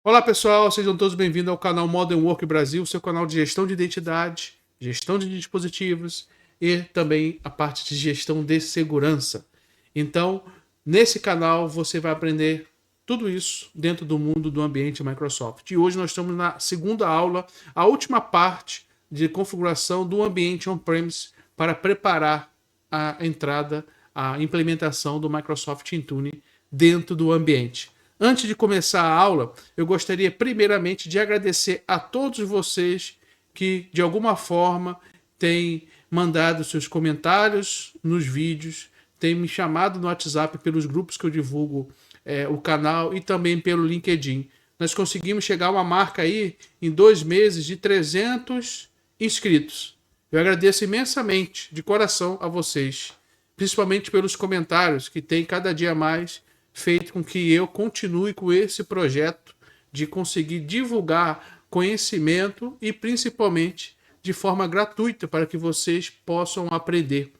Olá pessoal, sejam todos bem-vindos ao canal Modern Work Brasil, seu canal de gestão de identidade, gestão de dispositivos e também a parte de gestão de segurança. Então, nesse canal você vai aprender tudo isso dentro do mundo do ambiente Microsoft. E hoje nós estamos na segunda aula, a última parte de configuração do ambiente on-premise para preparar a entrada, a implementação do Microsoft Intune dentro do ambiente. Antes de começar a aula, eu gostaria primeiramente de agradecer a todos vocês que, de alguma forma, têm mandado seus comentários nos vídeos, têm me chamado no WhatsApp pelos grupos que eu divulgo o canal e também pelo LinkedIn. Nós conseguimos chegar a uma marca aí, em 2 meses, de 300 inscritos. Eu agradeço imensamente, de coração, a vocês, principalmente pelos comentários que tem cada dia mais feito com que eu continue com esse projeto de conseguir divulgar conhecimento e principalmente de forma gratuita para que vocês possam aprender.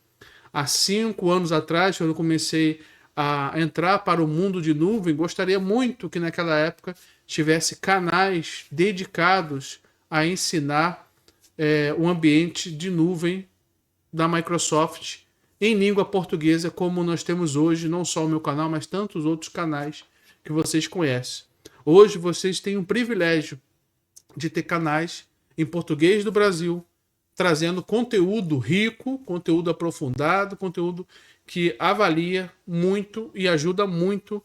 Há 5 anos atrás, quando eu comecei a entrar para o mundo de nuvem, gostaria muito que naquela época tivesse canais dedicados a ensinar o ambiente de nuvem da Microsoft em língua portuguesa, como nós temos hoje, não só o meu canal, mas tantos outros canais que vocês conhecem. Hoje vocês têm o privilégio de ter canais em português do Brasil, trazendo conteúdo rico, conteúdo aprofundado, conteúdo que avalia muito e ajuda muito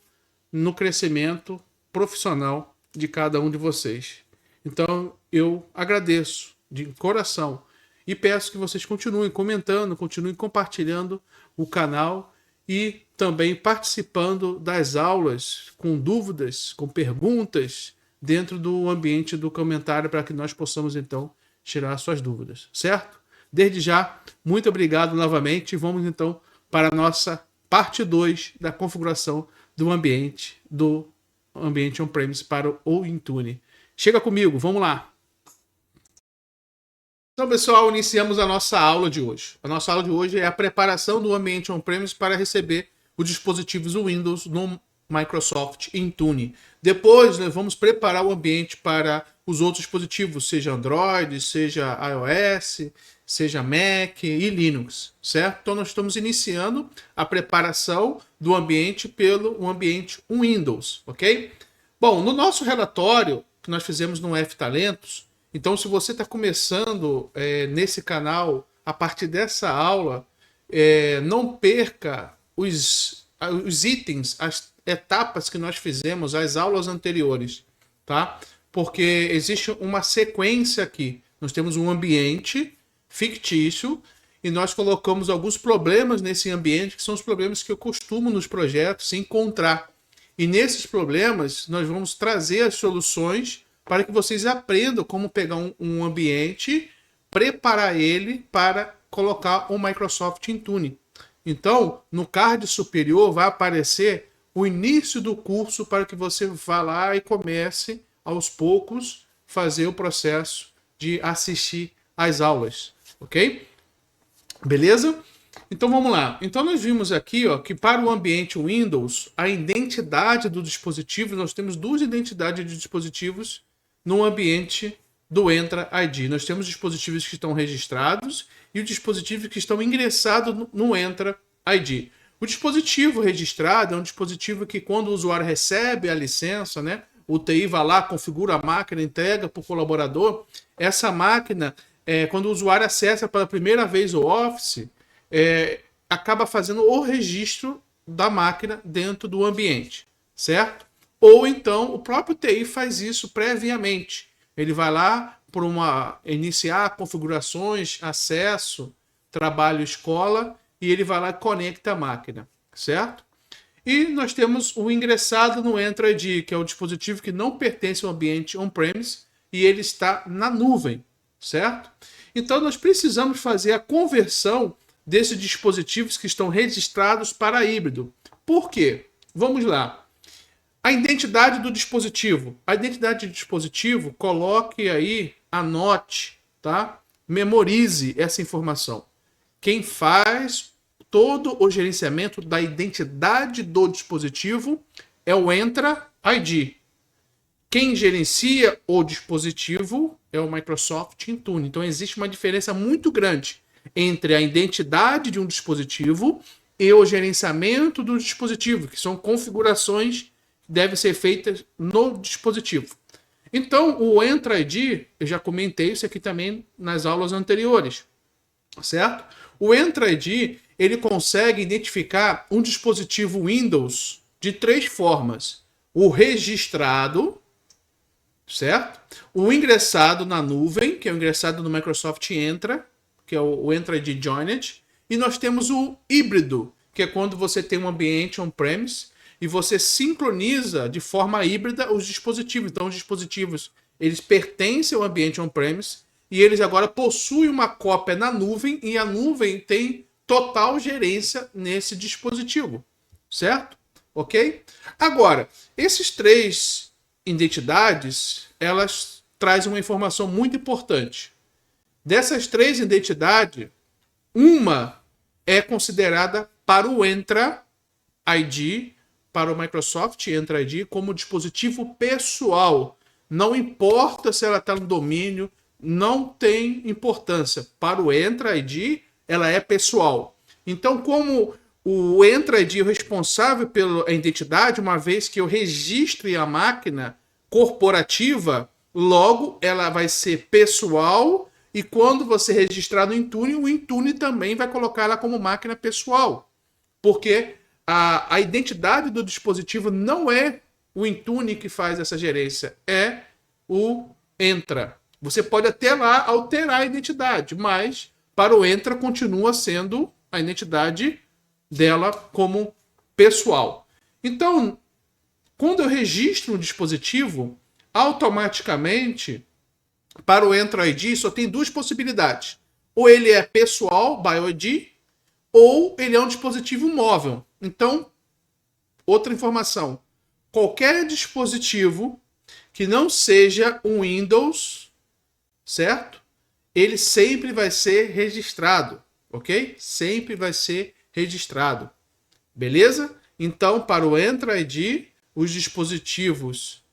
no crescimento profissional de cada um de vocês. Então eu agradeço de coração e peço que vocês continuem comentando, continuem compartilhando o canal e também participando das aulas com dúvidas, com perguntas dentro do ambiente do comentário para que nós possamos então tirar suas dúvidas, certo? Desde já, muito obrigado novamente. Vamos então para a nossa parte 2 da configuração do ambiente on-premise para o Intune. Chega comigo, vamos lá. Então, pessoal, iniciamos a nossa aula de hoje. A nossa aula de hoje é a preparação do ambiente on-premise para receber os dispositivos Windows no Microsoft Intune. Depois, nós vamos preparar o ambiente para os outros dispositivos, seja Android, seja iOS, seja Mac e Linux, certo? Então, nós estamos iniciando a preparação do ambiente pelo ambiente Windows, ok? Bom, no nosso relatório que nós fizemos no F-Talentos, então, se você está começando nesse canal, a partir dessa aula, não perca os itens, as etapas que nós fizemos, as aulas anteriores, tá? Porque existe uma sequência aqui. Nós temos um ambiente fictício e nós colocamos alguns problemas nesse ambiente, que são os problemas que eu costumo nos projetos encontrar. E nesses problemas, nós vamos trazer as soluções para que vocês aprendam como pegar um ambiente, preparar ele para colocar o Microsoft Intune. Então, no card superior vai aparecer o início do curso para que você vá lá e comece, aos poucos, fazer o processo de assistir às aulas, ok? Beleza? Então vamos lá. Então nós vimos aqui que para o ambiente Windows, a identidade do dispositivo, nós temos 2 identidades de dispositivos no ambiente do Entra ID. Nós temos dispositivos que estão registrados e os dispositivos que estão ingressados no Entra ID. O dispositivo registrado é um dispositivo que, quando o usuário recebe a licença, né, o TI vai lá, configura a máquina, entrega para o colaborador. Essa máquina, quando o usuário acessa pela primeira vez o Office, acaba fazendo o registro da máquina dentro do ambiente, certo? Ou então o próprio TI faz isso previamente. Ele vai lá para iniciar configurações, acesso, trabalho, escola, e ele vai lá e conecta a máquina, certo? E nós temos o ingressado no Entra ID, que é o dispositivo que não pertence ao ambiente on-premise e ele está na nuvem, certo? Então nós precisamos fazer a conversão desses dispositivos que estão registrados para híbrido. Por quê? Vamos lá. A identidade do dispositivo. A identidade do dispositivo, coloque aí, anote, tá? Memorize essa informação. Quem faz todo o gerenciamento da identidade do dispositivo é o Entra ID. quem gerencia o dispositivo é o Microsoft Intune. Então existe uma diferença muito grande entre a identidade de um dispositivo e o gerenciamento do dispositivo, que são configurações que devem ser feitas no dispositivo. Então, o Entra ID, eu já comentei isso aqui também nas aulas anteriores, certo? O Entra ID, ele consegue identificar um dispositivo Windows de 3 formas. O registrado, certo? O ingressado na nuvem, que é o ingressado no Microsoft Entra, que é o Entra ID Joined, e nós temos o híbrido, que é quando você tem um ambiente on-premise e você sincroniza de forma híbrida os dispositivos. Então, os dispositivos, eles pertencem ao ambiente on-premise e eles agora possuem uma cópia na nuvem e a nuvem tem total gerência nesse dispositivo, certo? Ok? Agora, esses 3 identidades, elas trazem uma informação muito importante. Dessas 3 identidades, uma é considerada para o Entra ID, para o Microsoft Entra ID, como dispositivo pessoal. Não importa se ela está no domínio, não tem importância. Para o Entra ID, ela é pessoal. Então, como o Entra ID é o responsável pela identidade, uma vez que eu registre a máquina corporativa, logo ela vai ser pessoal. E quando você registrar no Intune, o Intune também vai colocar ela como máquina pessoal. Porque a identidade do dispositivo não é o Intune que faz essa gerência, é o Entra. Você pode até lá alterar a identidade, mas para o Entra continua sendo a identidade dela como pessoal. Então, quando eu registro um dispositivo, automaticamente, para o Entra ID, só tem 2 possibilidades. Ou ele é pessoal, BioID, ou ele é um dispositivo móvel. Então, outra informação. Qualquer dispositivo que não seja um Windows, certo? Ele sempre vai ser registrado, ok? Sempre vai ser registrado. Beleza? Então, para o Entra ID, os dispositivos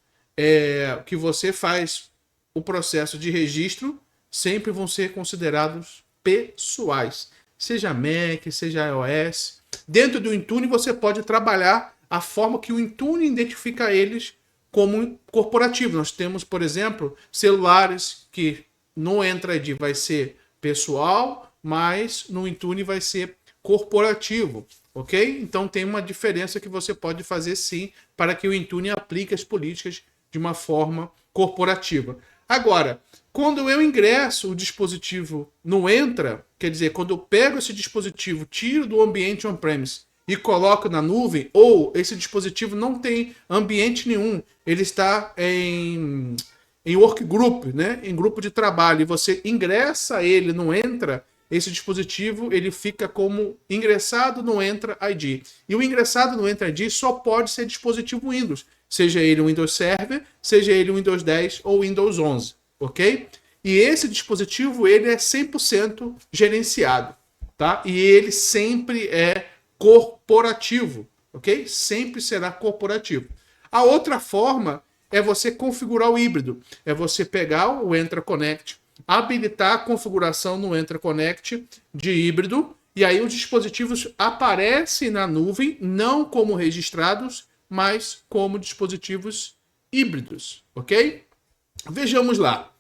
que você faz o processo de registro sempre vão ser considerados pessoais. Seja Mac, seja iOS. Dentro do Intune você pode trabalhar a forma que o Intune identifica eles como corporativo. Nós temos, por exemplo, celulares que no Entra ID vai ser pessoal, mas no Intune vai ser corporativo, ok? Então tem uma diferença que você pode fazer sim para que o Intune aplique as políticas de uma forma corporativa. Agora, quando eu ingresso o dispositivo no Entra, quer dizer, quando eu pego esse dispositivo, tiro do ambiente on-premise e coloco na nuvem, ou esse dispositivo não tem ambiente nenhum, ele está em workgroup, né? Em grupo de trabalho, e você ingressa ele no Entra, esse dispositivo ele fica como ingressado no Entra ID. E o ingressado no Entra ID só pode ser dispositivo Windows, seja ele um Windows Server, seja ele um Windows 10 ou Windows 11, ok? E esse dispositivo ele é 100% gerenciado, tá? E ele sempre é corporativo, ok? Sempre será corporativo. A outra forma é você configurar o híbrido, é você pegar o Entra Connect, habilitar a configuração no Entra Connect de híbrido, e aí os dispositivos aparecem na nuvem, não como registrados, mas como dispositivos híbridos, ok? Vejamos lá,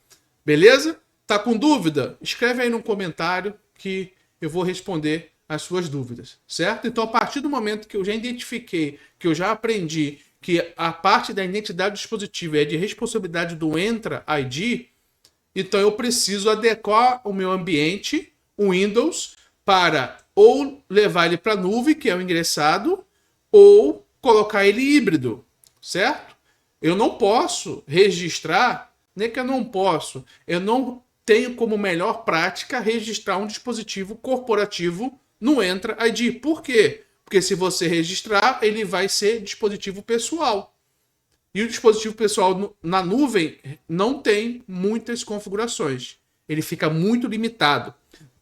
beleza? Tá com dúvida? Escreve aí no comentário que eu vou responder as suas dúvidas, certo? Então, a partir do momento que eu já identifiquei, que eu já aprendi que a parte da identidade do dispositivo é de responsabilidade do Entra ID, então eu preciso adequar o meu ambiente, o Windows, para ou levar ele para a nuvem, que é o ingressado, ou colocar ele híbrido, certo? Eu não posso registrar, nem que eu não tenho como melhor prática registrar um dispositivo corporativo no Entra ID. Por quê? Porque se você registrar, ele vai ser dispositivo pessoal. E o dispositivo pessoal na nuvem não tem muitas configurações. Ele fica muito limitado.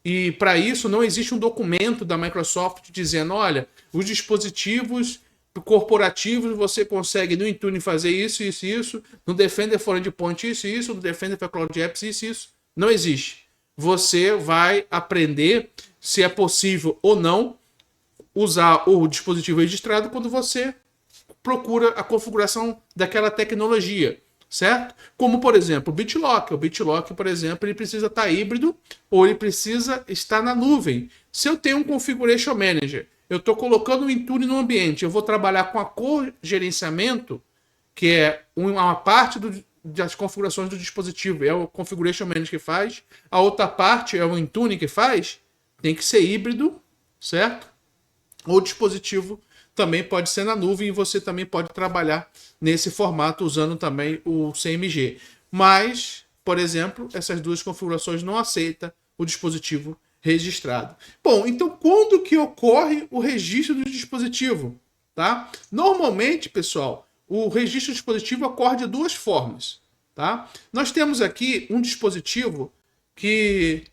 E para isso não existe um documento da Microsoft dizendo, olha, os dispositivos corporativos, você consegue no Intune fazer isso, isso e isso, no Defender for Endpoint isso e isso, no Defender for Cloud Apps isso e isso. Não existe. Você vai aprender se é possível ou não usar o dispositivo registrado quando você procura a configuração daquela tecnologia, certo? Como, por exemplo, o BitLock. O BitLock, por exemplo, ele precisa estar híbrido ou ele precisa estar na nuvem. Se eu tenho um Configuration Manager, eu estou colocando o Intune no ambiente, eu vou trabalhar com a cogerenciamento, que é uma parte das configurações do dispositivo, é o Configuration Manager que faz, a outra parte é o Intune que faz, tem que ser híbrido, certo? O dispositivo também pode ser na nuvem e você também pode trabalhar nesse formato usando também o CMG. Mas, por exemplo, essas duas configurações não aceitam o dispositivo registrado. Bom, então quando que ocorre o registro do dispositivo? Tá? Normalmente, pessoal, o registro do dispositivo ocorre de duas formas. Tá? Nós temos aqui um dispositivo que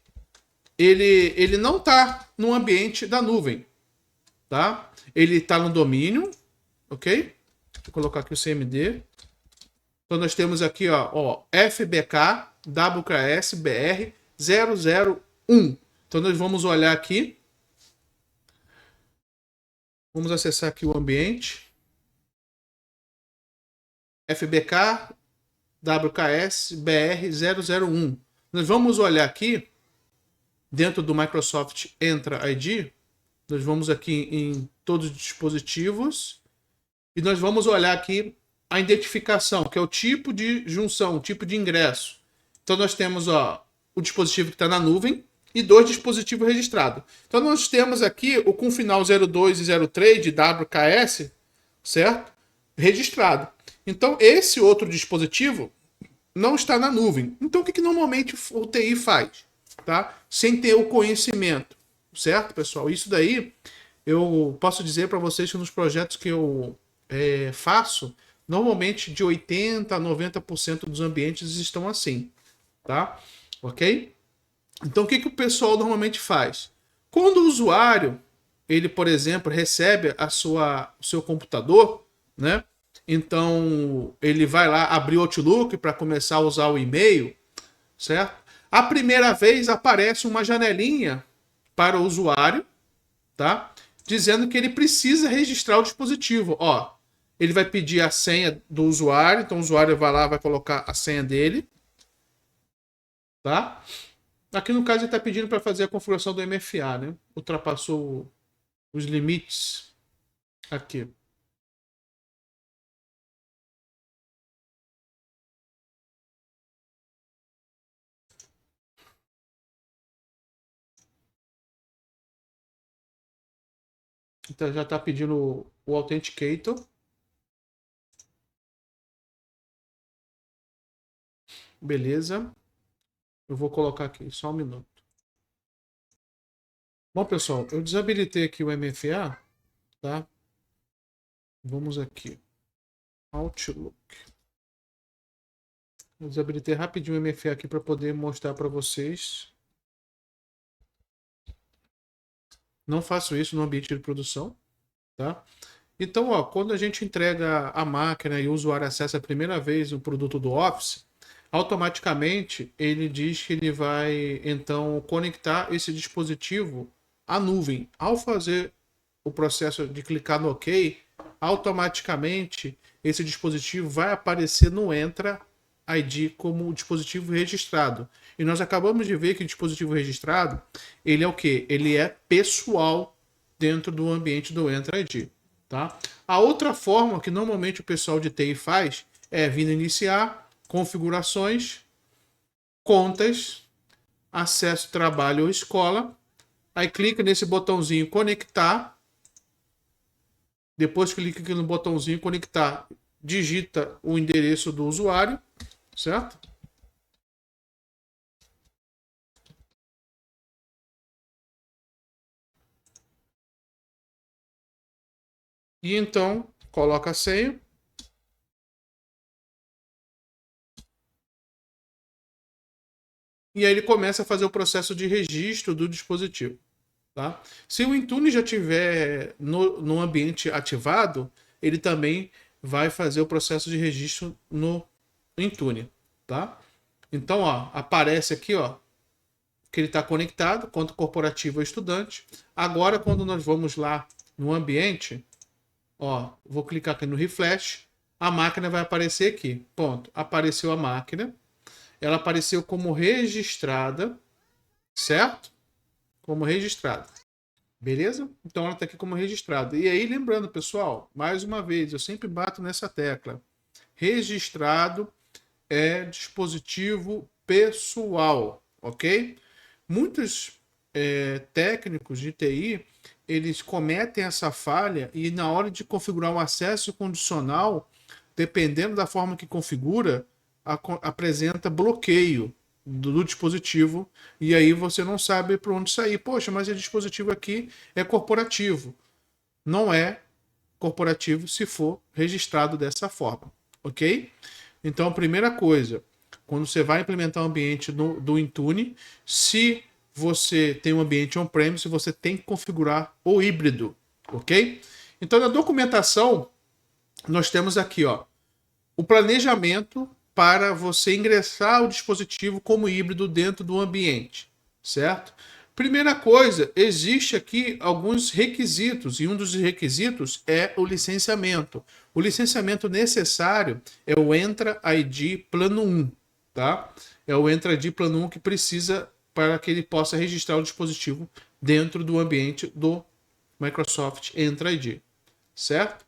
ele não está no ambiente da nuvem. Tá? Ele está no domínio, ok? Vou colocar aqui o CMD. Então nós temos aqui, ó FBK WKS BR 001. Então nós vamos olhar aqui. Vamos acessar aqui o ambiente. FBK WKS BR 001. Nós vamos olhar aqui dentro do Microsoft Entra ID. Nós vamos aqui em todos os dispositivos e nós vamos olhar aqui a identificação, que é o tipo de junção, o tipo de ingresso. Então nós temos o dispositivo que está na nuvem e dois dispositivos registrados. Então nós temos aqui o com final 02 e 03 de WKS, certo? Registrado. Então esse outro dispositivo não está na nuvem. Então o que normalmente o TI faz? Tá? Sem ter o conhecimento. Certo, pessoal? Isso daí eu posso dizer para vocês que nos projetos que eu faço, normalmente de 80% a 90% dos ambientes estão assim. Tá? Ok? Então o que o pessoal normalmente faz? Quando o usuário, ele, por exemplo, recebe o seu computador, né? Então ele vai lá abrir o Outlook para começar a usar o e-mail, certo? A primeira vez aparece uma janelinha para o usuário, tá? Dizendo que ele precisa registrar o dispositivo. Ele vai pedir a senha do usuário, então o usuário vai lá, vai colocar a senha dele, tá? Aqui no caso ele está pedindo para fazer a configuração do MFA, né? Ultrapassou os limites aqui. Então já está pedindo o Authenticator. Beleza. Eu vou colocar aqui, só um minuto. Bom, pessoal, eu desabilitei aqui o MFA, tá? Vamos aqui. Outlook. Eu desabilitei rapidinho o MFA aqui para poder mostrar para vocês. Não faço isso no ambiente de produção, tá? Então, quando a gente entrega a máquina e o usuário acessa a primeira vez o produto do Office, automaticamente ele diz que ele vai então conectar esse dispositivo à nuvem. Ao fazer o processo de clicar no OK, automaticamente esse dispositivo vai aparecer no Entra ID como dispositivo registrado. E nós acabamos de ver que o dispositivo registrado, ele é o quê? Ele é pessoal dentro do ambiente do Entra ID. Tá? A outra forma que normalmente o pessoal de TI faz é vir iniciar, configurações, contas, acesso, trabalho ou escola. Aí clica nesse botãozinho conectar. Depois clica aqui no botãozinho conectar, digita o endereço do usuário, certo? E então coloca a senha. E aí ele começa a fazer o processo de registro do dispositivo. Tá? Se o Intune já tiver no ambiente ativado, ele também vai fazer o processo de registro no Intune, tá? Então, ó, aparece aqui, ó, que ele está conectado, conta corporativa estudante. Agora, quando nós vamos lá no ambiente, ó, vou clicar aqui no refresh, a máquina vai aparecer aqui. Ponto. Apareceu a máquina. Ela apareceu como registrada, certo? Como registrada. Beleza? Então ela está aqui como registrada. E aí, lembrando, pessoal, mais uma vez, eu sempre bato nessa tecla. Registrado é dispositivo pessoal, ok? Muitos técnicos de TI, eles cometem essa falha e na hora de configurar um acesso condicional, dependendo da forma que configura, apresenta bloqueio do dispositivo e aí você não sabe para onde sair. Poxa, mas esse dispositivo aqui é corporativo. Não é corporativo se for registrado dessa forma, ok? Então, primeira coisa, quando você vai implementar um ambiente do Intune, se você tem um ambiente on-premise, você tem que configurar o híbrido, ok? Então, na documentação, nós temos aqui, ó, o planejamento para você ingressar o dispositivo como híbrido dentro do ambiente, certo? Primeira coisa, existe aqui alguns requisitos, e um dos requisitos é o licenciamento. O licenciamento necessário é o Entra ID Plano 1, tá? É o Entra ID Plano 1 que precisa para que ele possa registrar o dispositivo dentro do ambiente do Microsoft Entra ID, certo?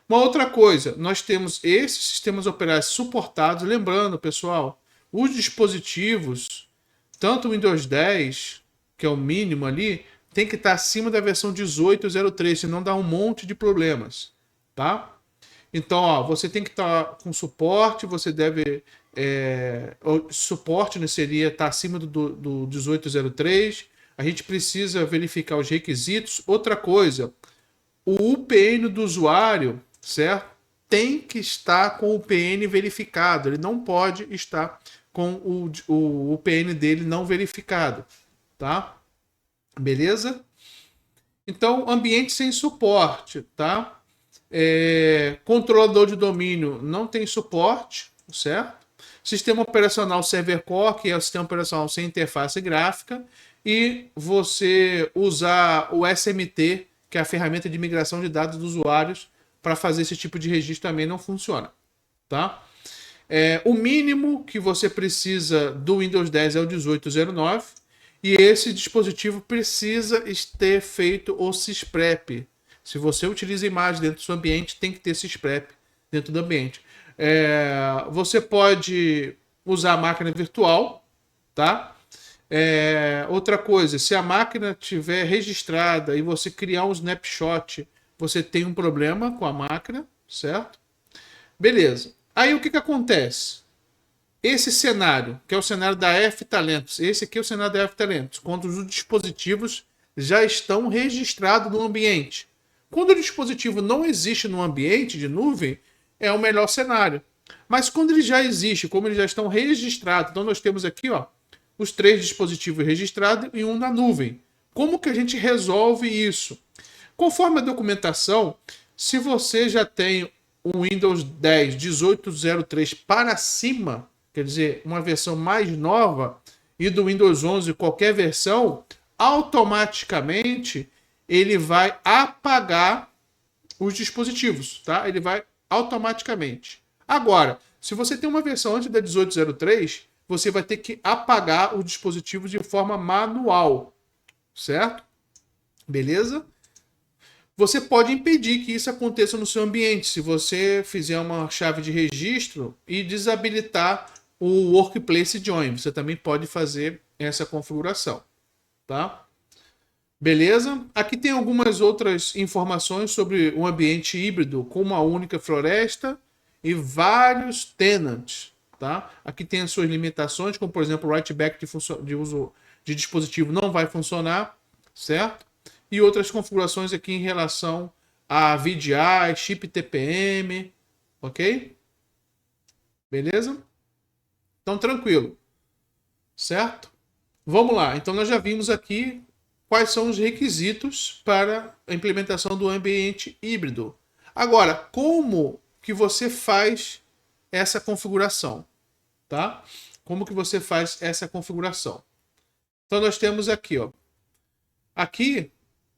Uma outra coisa, nós temos esses sistemas operacionais suportados. Lembrando, pessoal, os dispositivos, tanto o Windows 10, que é o mínimo ali, tem que estar acima da versão 18.03, senão dá um monte de problemas, tá? Então, ó, você tem que estar com suporte, você deve... o suporte, né, seria estar acima do 18.03. A gente precisa verificar os requisitos. Outra coisa, o UPN do usuário, certo? Tem que estar com o UPN verificado. Ele não pode estar com o UPN dele não verificado, tá? Beleza? Então, ambiente sem suporte, tá? Controlador de domínio não tem suporte, certo? Sistema operacional Server Core, que é o sistema operacional sem interface gráfica, e você usar o SMT, que é a ferramenta de migração de dados dos usuários, para fazer esse tipo de registro também não funciona, tá? O mínimo que você precisa do Windows 10 é o 18.09 e esse dispositivo precisa ter feito o sysprep. Se você utiliza imagem dentro do seu ambiente, tem que ter sysprep dentro do ambiente. Você pode usar a máquina virtual, tá? Outra coisa, se a máquina estiver registrada e você criar um snapshot, você tem um problema com a máquina, certo? Beleza. Aí o que acontece? Esse cenário, que é o cenário da F-Talentos, esse aqui é o cenário da F-Talentos, quando os dispositivos já estão registrados no ambiente. Quando o dispositivo não existe no ambiente de nuvem, é o melhor cenário. Mas quando ele já existe, como eles já estão registrados, então nós temos aqui, ó, os 3 dispositivos registrados e um na nuvem. Como que a gente resolve isso? Conforme a documentação, se você já tem um Windows 10 18.03 para cima, quer dizer, uma versão mais nova, e do Windows 11 qualquer versão, automaticamente ele vai apagar os dispositivos, tá? Ele vai automaticamente. Agora, se você tem uma versão antes da 18.03, você vai ter que apagar os dispositivos de forma manual, certo? Beleza? Você pode impedir que isso aconteça no seu ambiente se você fizer uma chave de registro e desabilitar o Workplace Join. Você também pode fazer essa configuração, tá? Beleza? Aqui tem algumas outras informações sobre o ambiente híbrido com uma única floresta e vários tenants, tá? Aqui tem as suas limitações, como por exemplo o write-back de uso de dispositivo não vai funcionar, certo? E outras configurações aqui em relação a VDI, chip TPM, ok? Beleza? Então, tranquilo. Certo? Vamos lá. Então, nós já vimos aqui quais são os requisitos para a implementação do ambiente híbrido. Agora, como que você faz essa configuração, tá? Como que você faz essa configuração? Então nós temos aqui, ó. Aqui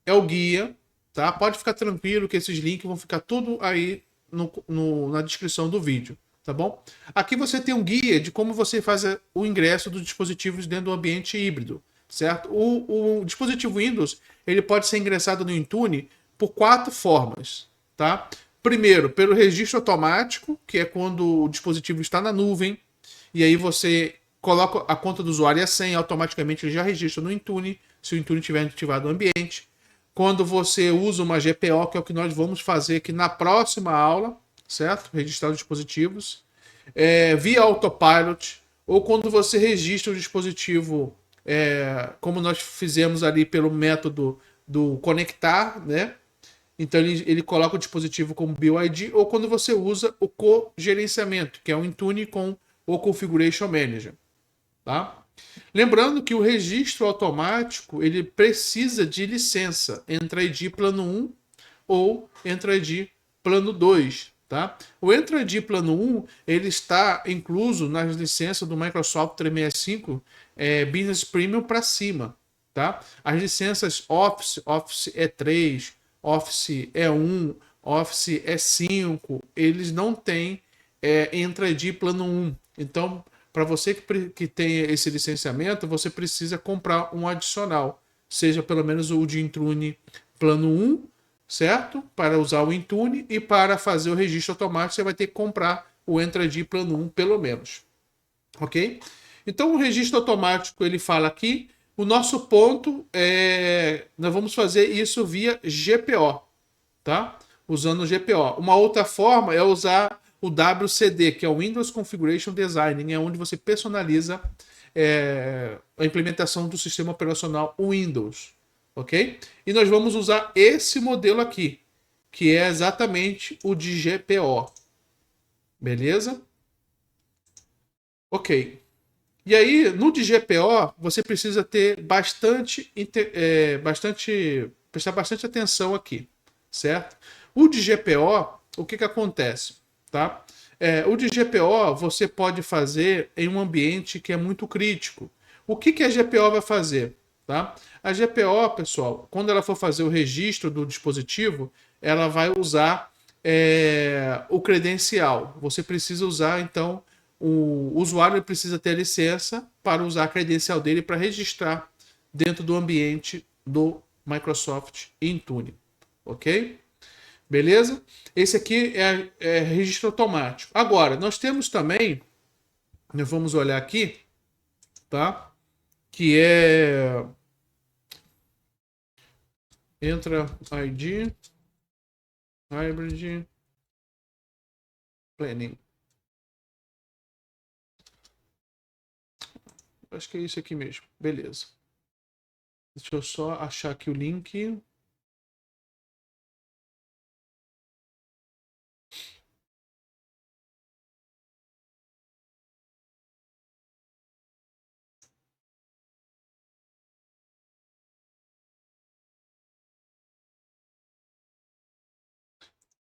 é o guia, tá? Pode ficar tranquilo que esses links vão ficar tudo aí na descrição do vídeo, tá bom? Aqui você tem um guia de como você faz o ingresso dos dispositivos dentro do ambiente híbrido, certo? O dispositivo Windows, ele pode ser ingressado no Intune por 4 formas, tá? Primeiro, pelo registro automático, que é quando o dispositivo está na nuvem, e aí você coloca a conta do usuário e a senha, automaticamente ele já registra no Intune, se o Intune tiver ativado no ambiente. Quando você usa uma GPO, que é o que nós vamos fazer aqui na próxima aula, certo? Registrar os dispositivos. Via Autopilot, ou quando você registra o dispositivo, como nós fizemos ali pelo método do conectar, né? Então ele coloca o dispositivo como BioID, ou quando você usa o cogerenciamento, que é o Intune com o Configuration Manager, tá? Lembrando que o registro automático ele precisa de licença Entra ID plano 1 ou Entra ID plano 2, tá? O Entra ID plano 1 ele está incluso nas licenças do Microsoft 365 Business Premium para cima, tá? As licenças Office, Office E3, Office E1, Office E5, eles não têm Entra ID plano 1. Então, para você que tem esse licenciamento, você precisa comprar um adicional, seja pelo menos o de Intune plano 1, certo? Para usar o Intune, e para fazer o registro automático você vai ter que comprar o Entra ID plano 1 pelo menos. Ok? Então o registro automático ele fala aqui, o nosso ponto nós vamos fazer isso via GPO, tá? Usando o GPO. Uma outra forma é usar o WCD, que é o Windows Configuration Design, é onde você personaliza a implementação do sistema operacional Windows, ok? E nós vamos usar esse modelo aqui, que é exatamente o de GPO, beleza? Ok. E aí, no de GPO, você precisa ter prestar bastante atenção aqui, certo? O de GPO, o que acontece, tá? O de GPO você pode fazer em um ambiente que é muito crítico. O que a GPO vai fazer, tá? A GPO, pessoal, quando ela for fazer o registro do dispositivo, ela vai usar o credencial. Você precisa usar, então, o usuário precisa ter licença para usar a credencial dele para registrar dentro do ambiente do Microsoft Intune, ok? Beleza? Esse aqui é registro automático. Agora, nós temos também, nós vamos olhar aqui, tá? Que é Entra ID Hybrid Planning. Acho que é isso aqui mesmo. Beleza. Deixa eu só achar aqui o link.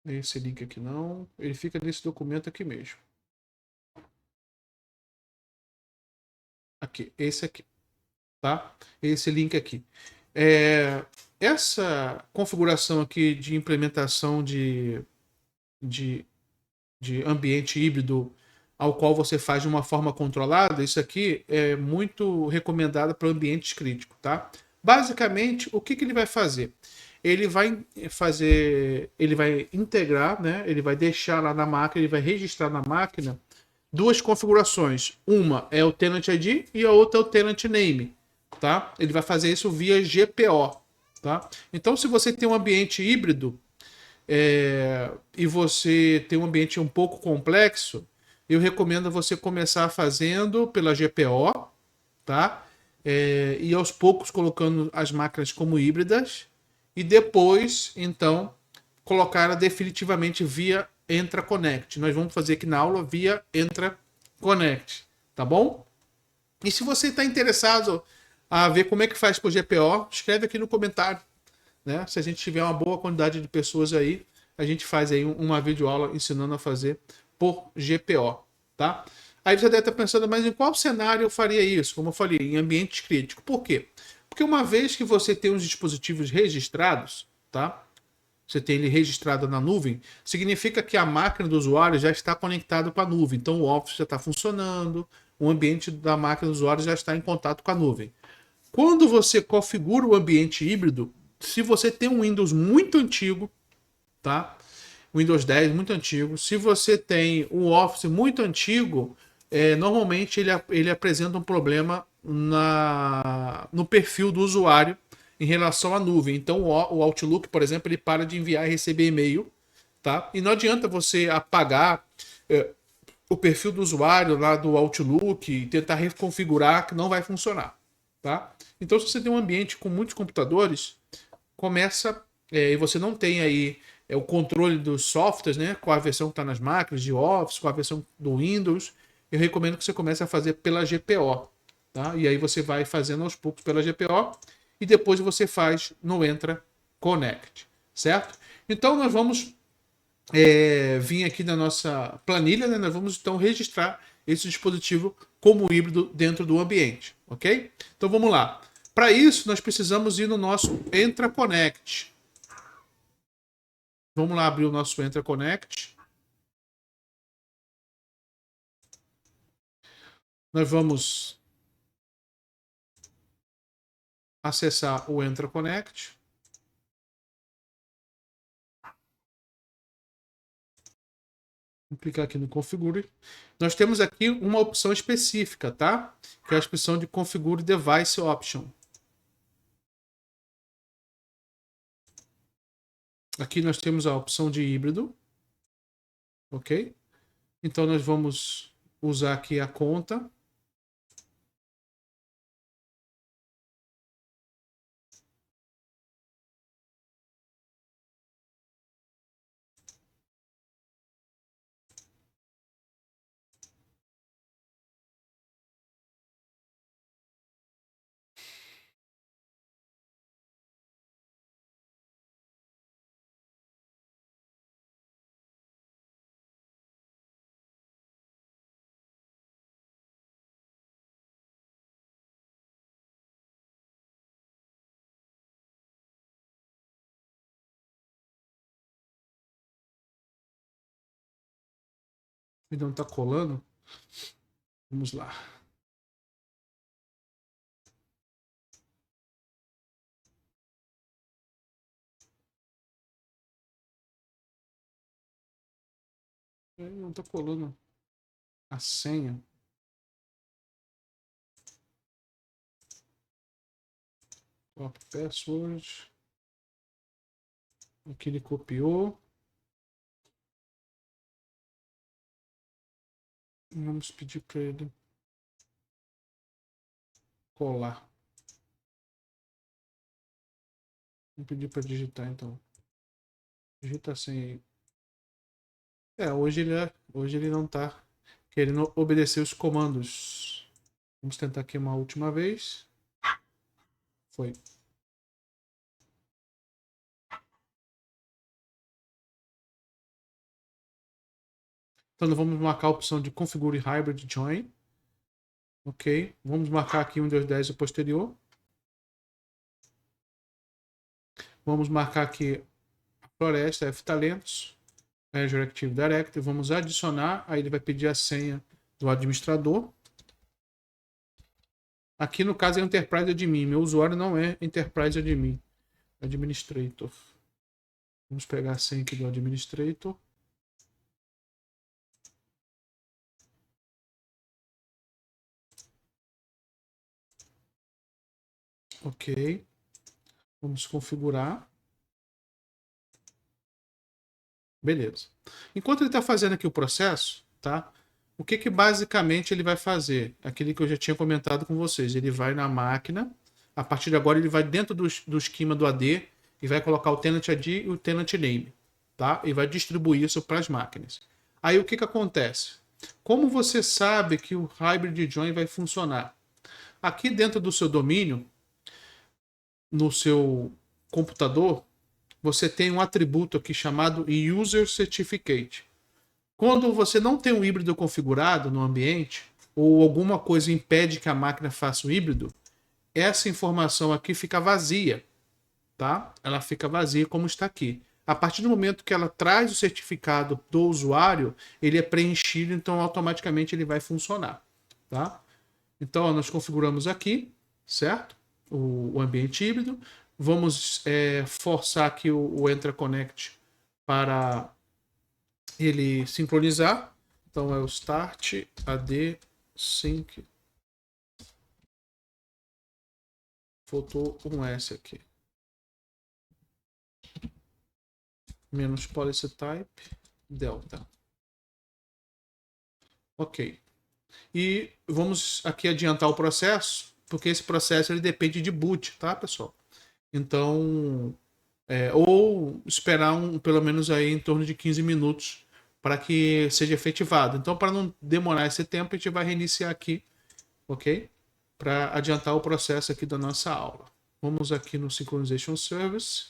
Esse link aqui não. Ele fica nesse documento aqui mesmo. Aqui, esse aqui, tá? Esse link aqui. Essa configuração aqui de implementação de, de ambiente híbrido ao qual você faz de uma forma controlada, isso aqui é muito recomendado para ambientes críticos, tá? Basicamente, o que ele vai fazer? Ele vai integrar, né? Ele vai deixar lá na máquina, ele vai registrar na máquina duas configurações. Uma é o Tenant ID e a outra é o Tenant Name, tá? Ele vai fazer isso via GPO, tá? Então, se você tem um ambiente híbrido e você tem um ambiente um pouco complexo, eu recomendo você começar fazendo pela GPO, tá? E aos poucos colocando as máquinas como híbridas e depois, então, colocar definitivamente via Entra Connect. Nós vamos fazer aqui na aula via Entra Connect, tá bom? E se você está interessado a ver como é que faz por GPO, escreve aqui no comentário, né? Se a gente tiver uma boa quantidade de pessoas aí, a gente faz aí uma videoaula ensinando a fazer por GPO, tá? Aí você deve estar pensando, mas em qual cenário eu faria isso? Como eu falei, em ambiente crítico. Por quê? Porque uma vez que você tem os dispositivos registrados, tá? Você tem ele registrado na nuvem, significa que a máquina do usuário já está conectada com a nuvem. Então o Office já está funcionando, o ambiente da máquina do usuário já está em contato com a nuvem. Quando você configura o ambiente híbrido, se você tem um Windows muito antigo, tá? Windows 10 muito antigo, se você tem um Office muito antigo, normalmente ele apresenta um problema no perfil do usuário em relação à nuvem. Então o Outlook, por exemplo, ele para de enviar e receber e-mail, tá? E não adianta você apagar o perfil do usuário lá do Outlook e tentar reconfigurar, que não vai funcionar, tá? Então, se você tem um ambiente com muitos computadores, começa e você não tem aí o controle dos softwares, né, com a versão que está nas máquinas de Office, com a versão do Windows, eu recomendo que você comece a fazer pela GPO, tá? E aí você vai fazendo aos poucos pela GPO e depois você faz no Entra Connect, certo? Então nós vamos vir aqui na nossa planilha, né? Nós vamos então registrar esse dispositivo como híbrido dentro do ambiente, ok? Então vamos lá. Para isso, nós precisamos ir no nosso Entra Connect. Vamos lá abrir o nosso Entra Connect. Nós vamos acessar o Entra Connect. Vou clicar aqui no Configure. Nós temos aqui uma opção específica, tá? Que é a opção de Configure Device Option. Aqui nós temos a opção de híbrido. Ok? Então nós vamos usar aqui a conta. Ele não está colando. Vamos lá. Ele não está colando a senha. Copy password. Aqui ele copiou. Vamos pedir para ele colar. Vamos pedir para digitar então. Digita a senha aí. Hoje ele não está querendo obedecer os comandos. Vamos tentar aqui uma última vez. Foi. Então vamos marcar a opção de Configure Hybrid Join. Ok. Vamos marcar aqui Windows 10 o posterior. Vamos marcar aqui a Floresta F Talentos. Azure Active Directory. Vamos adicionar. Aí ele vai pedir a senha do administrador. Aqui no caso é Enterprise Admin. Meu usuário não é Enterprise Admin. Administrator. Vamos pegar a senha aqui do Administrator. Ok. Vamos configurar. Beleza. Enquanto ele está fazendo aqui o processo, tá? O que basicamente ele vai fazer? Aquele que eu já tinha comentado com vocês. Ele vai na máquina. A partir de agora ele vai dentro do esquema do AD e vai colocar o Tenant ID e o Tenant Name, tá? E vai distribuir isso para as máquinas. Aí o que acontece? Como você sabe que o Hybrid Join vai funcionar? Aqui dentro do seu domínio, no seu computador, você tem um atributo aqui chamado User Certificate. Quando você não tem um híbrido configurado no ambiente, ou alguma coisa impede que a máquina faça o híbrido, essa informação aqui fica vazia, tá? Ela fica vazia como está aqui. A partir do momento que ela traz o certificado do usuário, ele é preenchido, então automaticamente ele vai funcionar, tá? Então ó, nós configuramos aqui, certo? O ambiente híbrido. Vamos forçar aqui o Entra Connect para ele sincronizar. Então é o Start AD Sync. Faltou um S aqui. Menos policy type delta. Ok. E vamos aqui adiantar o processo, porque esse processo ele depende de boot, tá, pessoal? Então, ou esperar pelo menos aí em torno de 15 minutos para que seja efetivado. Então, para não demorar esse tempo, a gente vai reiniciar aqui, ok? Para adiantar o processo aqui da nossa aula. Vamos aqui no Synchronization Service.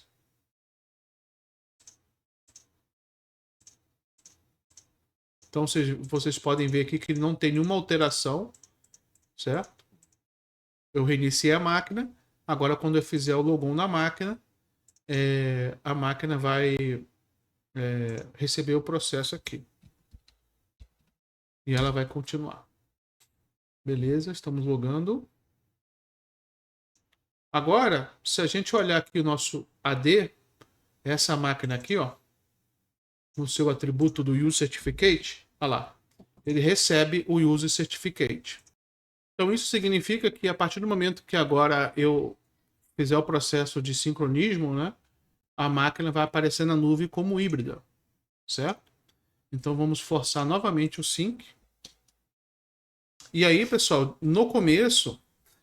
Então, vocês podem ver aqui que ele não tem nenhuma alteração, certo? Eu reiniciei a máquina. Agora, quando eu fizer o logon na máquina, a máquina vai receber o processo aqui. E ela vai continuar. Beleza, estamos logando. Agora, se a gente olhar aqui o nosso AD, essa máquina aqui, ó, no seu atributo do Use Certificate, olha lá, ele recebe o Use Certificate. Então isso significa que a partir do momento que agora eu fizer o processo de sincronismo, né, a máquina vai aparecer na nuvem como híbrida, certo? Então vamos forçar novamente o sync. E aí, pessoal, no começo,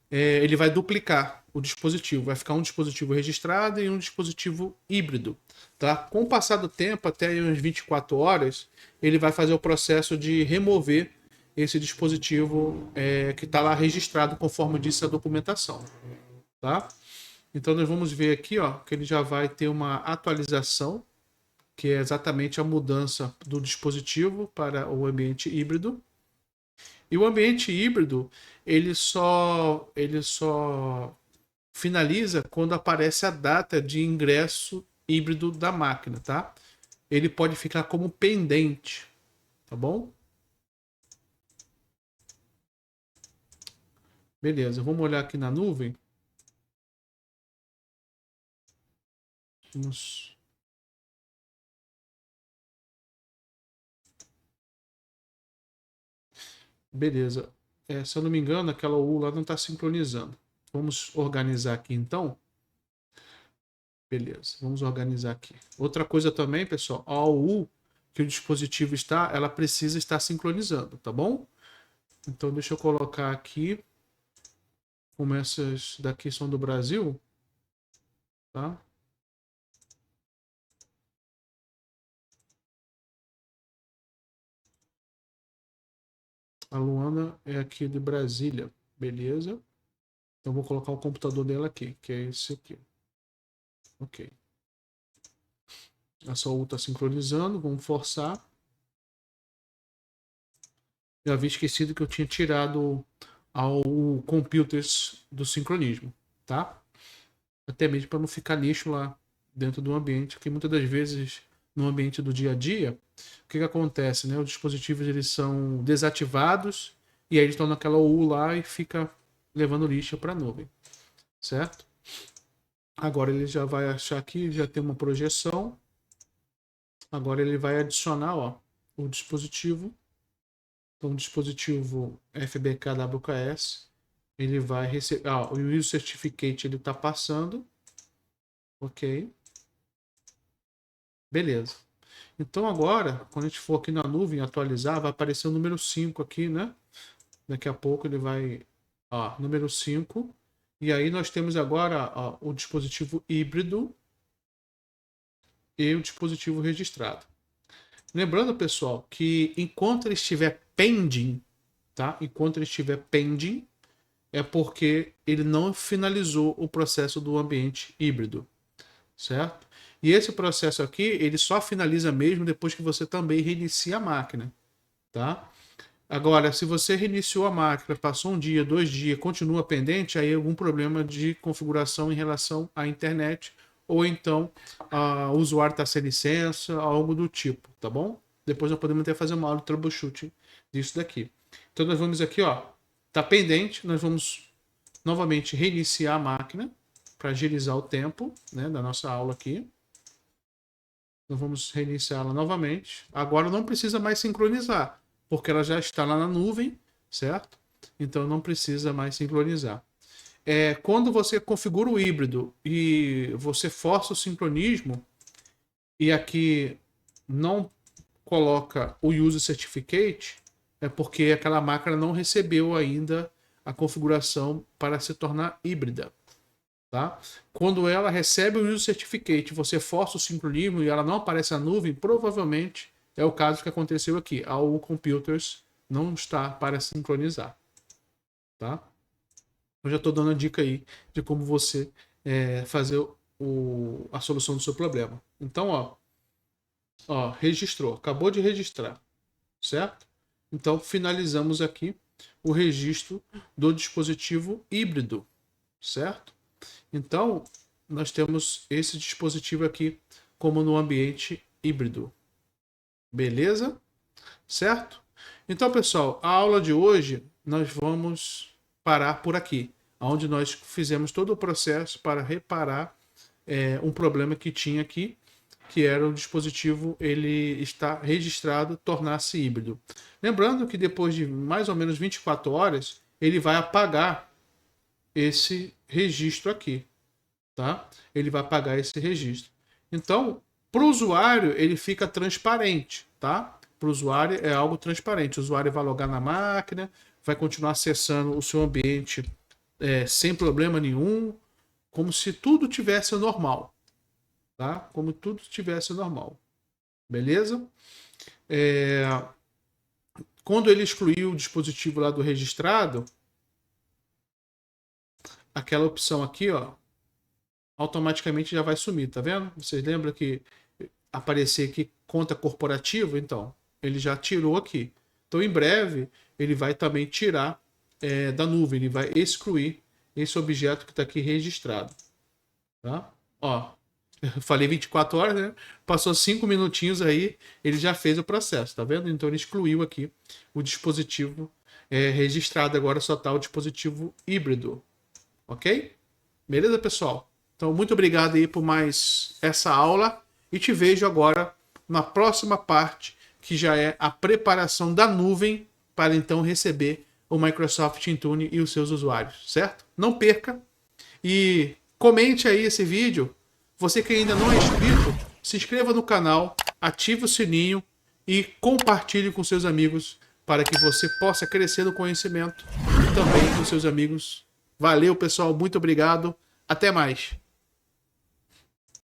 ele vai duplicar o dispositivo. Vai ficar um dispositivo registrado e um dispositivo híbrido. Tá? Com o passar do tempo, até umas 24 horas, ele vai fazer o processo de remover esse dispositivo que está lá registrado conforme disse a documentação. Tá? Então nós vamos ver aqui ó, que ele já vai ter uma atualização, que é exatamente a mudança do dispositivo para o ambiente híbrido. E o ambiente híbrido, ele só finaliza quando aparece a data de ingresso híbrido da máquina, tá? Ele pode ficar como pendente, tá bom? Beleza, vamos olhar aqui na nuvem. Vamos... Beleza. Se eu não me engano, aquela U lá não está sincronizando. Vamos organizar aqui então. Beleza, vamos organizar aqui. Outra coisa também, pessoal, a U que o dispositivo está, ela precisa estar sincronizando, tá bom? Então deixa eu colocar aqui, como essas daqui são do Brasil, tá? A Luana é aqui de Brasília, beleza? Então vou colocar o computador dela aqui, que é esse aqui. Ok. A Saúl está sincronizando, vamos forçar. Eu havia esquecido que eu tinha tirado ao computers do sincronismo, tá? Até mesmo para não ficar lixo lá dentro do ambiente, porque muitas das vezes no ambiente do dia a dia, o que acontece, né? Os dispositivos eles são desativados e aí eles estão naquela U lá e fica levando lixo para a nuvem, certo? Agora ele já vai achar que já tem uma projeção. Agora ele vai adicionar, ó, o dispositivo. Então, o dispositivo FBK WKS, ele vai receber, o User Certificate ele está passando, ok? Beleza. Então agora, quando a gente for aqui na nuvem atualizar, vai aparecer o número 5 aqui, né? Daqui a pouco ele vai, número 5. E aí nós temos agora o dispositivo híbrido e o dispositivo registrado. Lembrando, pessoal, que enquanto ele estiver pending, tá? Enquanto ele estiver pending, é porque ele não finalizou o processo do ambiente híbrido, certo? E esse processo aqui, ele só finaliza mesmo depois que você também reinicia a máquina, tá? Agora, se você reiniciou a máquina, passou um dia, 2 dias, continua pendente, aí é algum problema de configuração em relação à internet, ou então o usuário está sem licença, algo do tipo, tá bom? Depois nós podemos até fazer uma aula de troubleshooting disso daqui. Então nós vamos aqui, ó, tá pendente, nós vamos novamente reiniciar a máquina para agilizar o tempo, né, da nossa aula aqui. Nós vamos reiniciá-la novamente. Agora não precisa mais sincronizar, porque ela já está lá na nuvem, certo? Então não precisa mais sincronizar. Quando você configura o híbrido e você força o sincronismo, e aqui não coloca o User Certificate, é porque aquela máquina não recebeu ainda a configuração para se tornar híbrida. Tá? Quando ela recebe o User Certificate, você força o sincronismo e ela não aparece na nuvem, provavelmente é o caso que aconteceu aqui. A AU Computers não está para sincronizar. Tá? Eu já estou dando a dica aí de como você fazer a solução do seu problema. Então, ó, registrou, acabou de registrar, certo? Então, finalizamos aqui o registro do dispositivo híbrido, certo? Então, nós temos esse dispositivo aqui como no ambiente híbrido. Beleza? Certo? Então, pessoal, a aula de hoje nós vamos parar por aqui, onde nós fizemos todo o processo para reparar um problema que tinha aqui, que era o dispositivo ele está registrado tornar-se híbrido. Lembrando que depois de mais ou menos 24 horas, ele vai apagar esse registro aqui, tá? Ele vai apagar esse registro. Então, para o usuário, ele fica transparente, tá? Para o usuário é algo transparente. O usuário vai logar na máquina, vai continuar acessando o seu ambiente sem problema nenhum, como se tudo tivesse normal, tá? Como tudo tivesse normal. Beleza? Quando ele excluiu o dispositivo lá do registrado, aquela opção aqui, ó, automaticamente já vai sumir, tá vendo? Vocês lembram que aparecer aqui conta corporativa? Então, ele já tirou aqui. Então, em breve, ele vai também tirar da nuvem, ele vai excluir esse objeto que está aqui registrado. Tá? Ó, eu falei 24 horas, né? Passou 5 minutinhos aí, ele já fez o processo, tá vendo? Então, ele excluiu aqui o dispositivo registrado, agora só está o dispositivo híbrido. Ok? Beleza, pessoal? Então, muito obrigado aí por mais essa aula e te vejo agora na próxima parte, que já é a preparação da nuvem para então receber o Microsoft Intune e os seus usuários, certo? Não perca e comente aí esse vídeo. Você que ainda não é inscrito, se inscreva no canal, ative o sininho e compartilhe com seus amigos para que você possa crescer no conhecimento e também com seus amigos. Valeu, pessoal. Muito obrigado. Até mais.